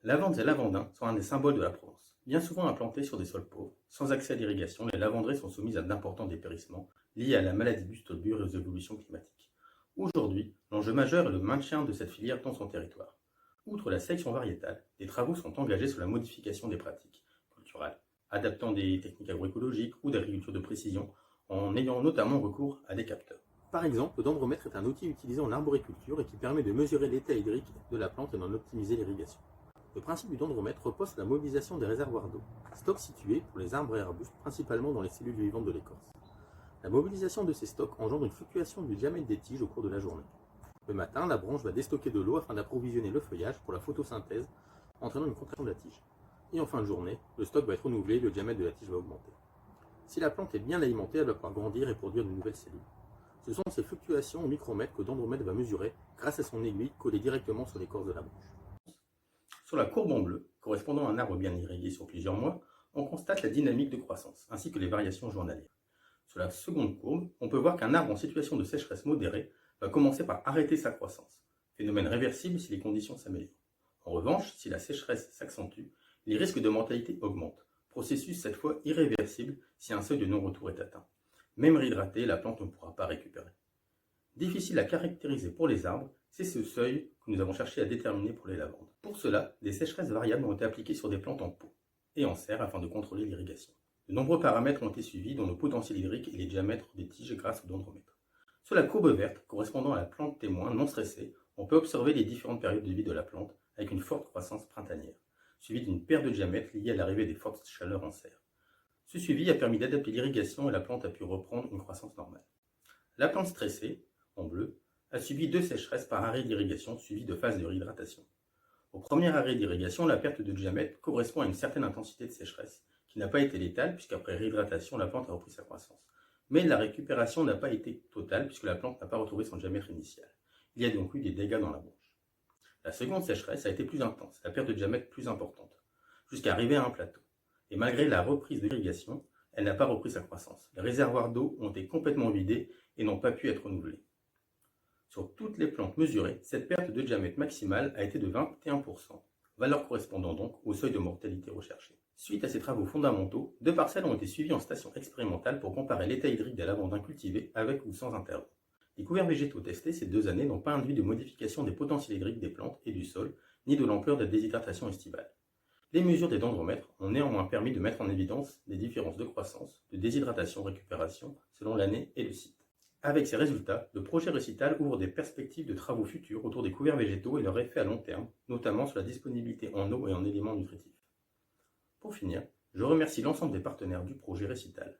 Lavandes et lavandins sont un des symboles de la Provence. Bien souvent implantés sur des sols pauvres, sans accès à l'irrigation, les lavanderaie sont soumises à d'importants dépérissements liés à la maladie du stolbure et aux évolutions climatiques. Aujourd'hui, l'enjeu majeur est le maintien de cette filière dans son territoire. Outre la sélection variétale, des travaux sont engagés sur la modification des pratiques culturelles, adaptant des techniques agroécologiques ou d'agriculture de précision, en ayant notamment recours à des capteurs. Par exemple, le dendromètre est un outil utilisé en arboriculture et qui permet de mesurer l'état hydrique de la plante et d'en optimiser l'irrigation. Le principe du dendromètre repose sur la mobilisation des réservoirs d'eau, stocks situés pour les arbres et arbustes principalement dans les cellules vivantes de l'écorce. La mobilisation de ces stocks engendre une fluctuation du diamètre des tiges au cours de la journée. Le matin, la branche va déstocker de l'eau afin d'approvisionner le feuillage pour la photosynthèse, entraînant une contraction de la tige. Et en fin de journée, le stock va être renouvelé et le diamètre de la tige va augmenter. Si la plante est bien alimentée, elle va pouvoir grandir et produire de nouvelles cellules. Ce sont ces fluctuations au micromètre que le dendromètre va mesurer grâce à son aiguille collée directement sur l'écorce de la branche. Sur la courbe en bleu, correspondant à un arbre bien irrigué sur plusieurs mois, on constate la dynamique de croissance, ainsi que les variations journalières. Sur la seconde courbe, on peut voir qu'un arbre en situation de sécheresse modérée va commencer par arrêter sa croissance, phénomène réversible si les conditions s'améliorent. En revanche, si la sécheresse s'accentue, les risques de mortalité augmentent, processus cette fois irréversible si un seuil de non-retour est atteint. Même réhydratée, la plante ne pourra pas récupérer. Difficile à caractériser pour les arbres, c'est ce seuil que nous avons cherché à déterminer pour les lavandes. Pour cela, des sécheresses variables ont été appliquées sur des plantes en pot et en serre afin de contrôler l'irrigation. De nombreux paramètres ont été suivis, dont le potentiel hydrique et les diamètres des tiges grâce au dendromètre. Sur la courbe verte, correspondant à la plante témoin non stressée, on peut observer les différentes périodes de vie de la plante avec une forte croissance printanière, suivie d'une perte de diamètre liée à l'arrivée des fortes chaleurs en serre. Ce suivi a permis d'adapter l'irrigation et la plante a pu reprendre une croissance normale. La plante stressée, en bleu, a subi 2 sécheresses par arrêt d'irrigation suivies de phases de réhydratation. Au premier arrêt d'irrigation, la perte de diamètre correspond à une certaine intensité de sécheresse, qui n'a pas été létale puisqu'après réhydratation, la plante a repris sa croissance. Mais la récupération n'a pas été totale puisque la plante n'a pas retrouvé son diamètre initial. Il y a donc eu des dégâts dans la branche. La seconde sécheresse a été plus intense, la perte de diamètre plus importante, jusqu'à arriver à un plateau. Et malgré la reprise de l'irrigation, elle n'a pas repris sa croissance. Les réservoirs d'eau ont été complètement vidés et n'ont pas pu être renouvelés. Sur toutes les plantes mesurées, cette perte de diamètre maximale a été de 21%, valeur correspondant donc au seuil de mortalité recherché. Suite à ces travaux fondamentaux, 2 parcelles ont été suivies en station expérimentale pour comparer l'état hydrique des lavandins cultivés avec ou sans intervalle. Les couverts végétaux testés ces 2 années n'ont pas induit de modification des potentiels hydriques des plantes et du sol, ni de l'ampleur de la déshydratation estivale. Les mesures des dendromètres ont néanmoins permis de mettre en évidence des différences de croissance, de déshydratation-récupération selon l'année et le site. Avec ces résultats, le projet récital ouvre des perspectives de travaux futurs autour des couverts végétaux et leur effet à long terme, notamment sur la disponibilité en eau et en éléments nutritifs. Pour finir, je remercie l'ensemble des partenaires du projet récital.